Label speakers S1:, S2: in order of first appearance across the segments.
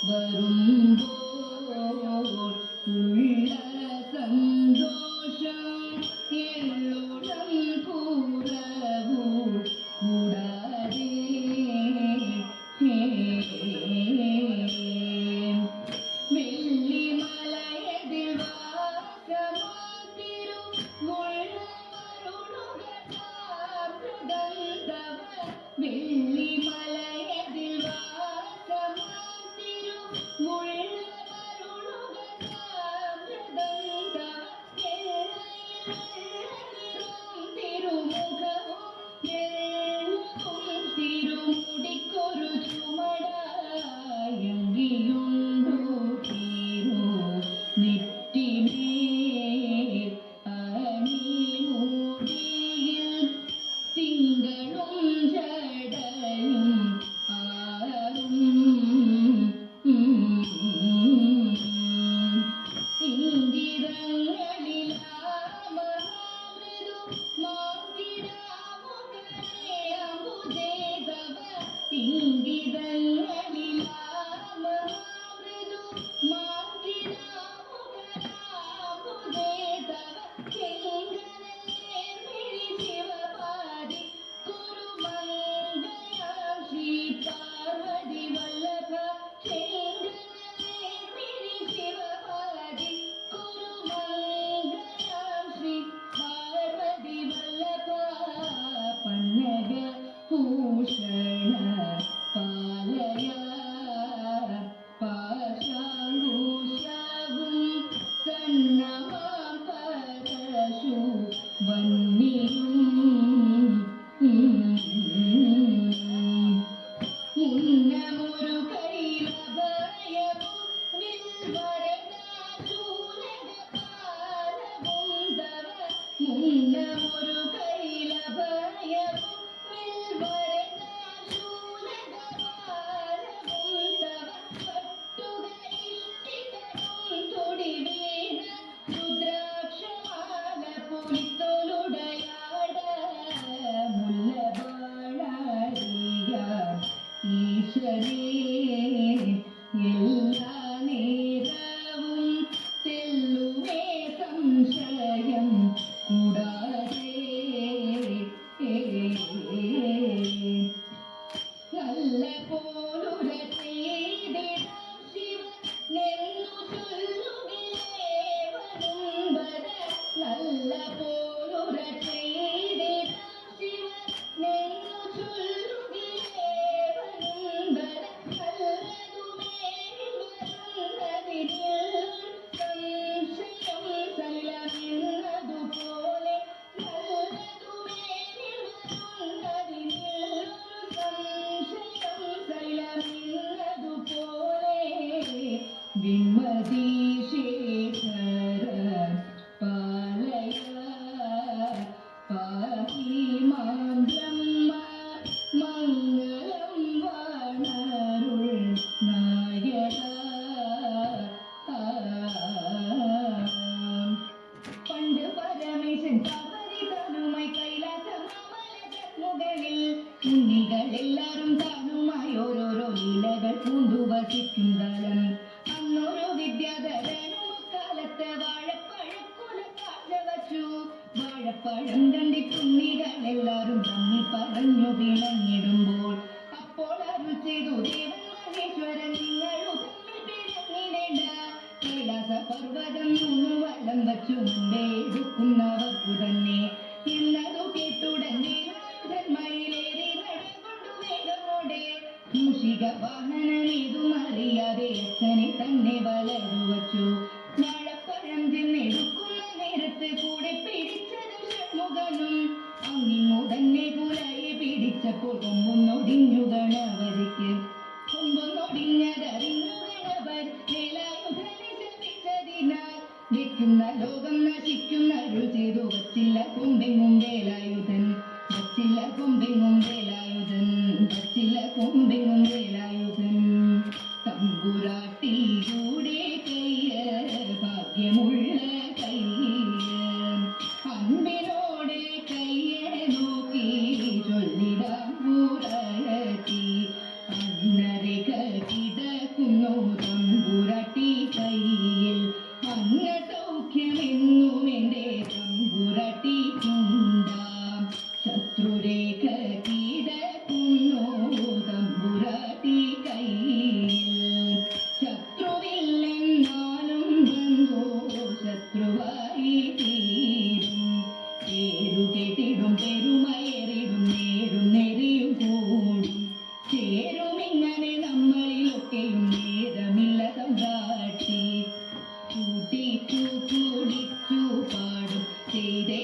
S1: വരുമ്പോൾ ഉള്ള സന്തോഷം വാഴപ്പഴം കണ്ടിട്ടുണ്ണികളെല്ലാരും തമ്മിൽ പറഞ്ഞു പിണങ്ങിടുമ്പോൾ അപ്പോൾ അരുൾ ചെയ്തു ദേവൻ മഹേശ്വരൻ നിങ്ങളു തമ്മിൽ പിണങ്ങിടേണ്ട. കൈലാസ പർവ്വതം മൂന്നു വലം വച്ചു മുമ്പേ എടുക്കുന്നവർക്കു തന്നെ എന്നതു കേട്ടുടൻ മയിലേറി നടകൊണ്ടു വേഗമോടെ മൂഷിക വാഹനനേതുമറിയാതെ അച്ഛനെ തന്നെ വലതു വച്ചു. വാഴപ്പഴം ചെന്നെടുക്കുന്ന നേരത്ത് കൂടെ പിടിച്ചത് ഷൺമുഖനും അങ്ങിങ്ങു തന്നെ കുലയെ പിടിച്ചപ്പോൾ കൊമ്പൊന്നൊടിഞ്ഞു ഗണപതിക്ക്. കൊമ്പൊന്നൊടിഞ്ഞതറിഞ്ഞു ഗണപതി വേലായുധനെ ശപിച്ചതിനാൽ വെക്കുന്ന ലോകം നശിക്കുന്നരുൾ ചെയ്തു. വച്ചില്ല കൊമ്പെങ്ങും വേലായുധൻ, വച്ചില്ല കൊമ്പെങ്ങും വേലായുധൻ, വച്ചില്ല കൊമ്പെങ്ങും വേലായുധൻ. തമ്പുരാട്ടിയുടെ കയ്യ ഭാഗ്യമുള്ള കയ്യ, അൻപിനോടെ കയ്യെ നോക്കി ചൊല്ലിടാൻ പുറത്തി. അന്നരക കിടക്കുന്നു തമ്പുരാട്ടി കയ്യിൽ, അന്ന സൗഖ്യമെന്നും എൻ്റെ തമ്പുരാട്ടിക്കുണ്ടാം. ശത്രുരേഖ കിടക്കുന്നു തമ്പുരാട്ടി കയ്യിൽ, ശത്രുവില്ലെന്നാലും ബന്ധോ ശത്രുവായി തീരും. പേരുകെട്ടിടും പെരുമയേറിടും നേരും നെറിയും കൂടും. ചേരുമിങ്ങനെ നമ്മളിലൊക്കെയും നേരമില്ല സമ്പ്രാട്ടി. കൂട്ടിച്ചു കൂടിച്ചു പാടും ചെയ്തോ,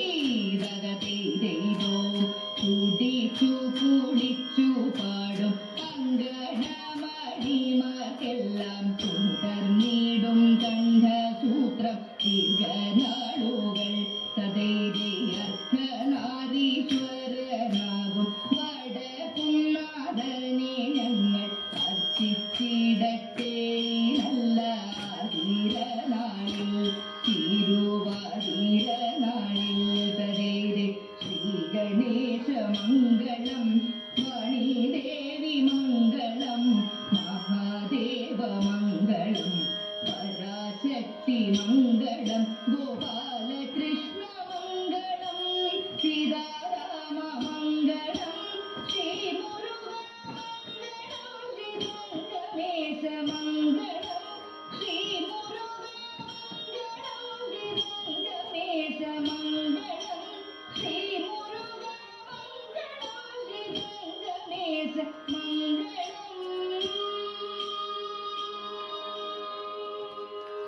S1: കൂട്ടിച്ചു കൂടിച്ചു പാടും അങ്കണമണിമാർക്കെല്ലാം തുടർന്നിടും കണ്ഠസൂത്രം ദീർഘനാളുകൾ. സദൈര്യാർക്കനാരീശ്വരനാകും വടക്കുന്നാഥനെ ഞങ്ങൾ അർച്ചിച്ചിടട്ടെ നല്ല ആതിരനാളിൽ, തിരുവാതിരനാളിൽ. തരേരെ ശ്രീഗണേശ മംഗളം, മണിദേവി മംഗളം, മഹാദേവ മംഗളം, പരാശക്തി മംഗളം, ഗോപാലകൃഷ്ണ മംഗളം, സീതാരാമ മംഗളം, ശ്രീമുരുക മംഗളം, ശ്രീരംഗമേശ മംഗളം, ശ്രീമുരുക മംഗളം, ശ്രീരംഗമേശ മംഗളം, ശ്രീമുരുക മംഗളം, ശ്രീരംഗമേശ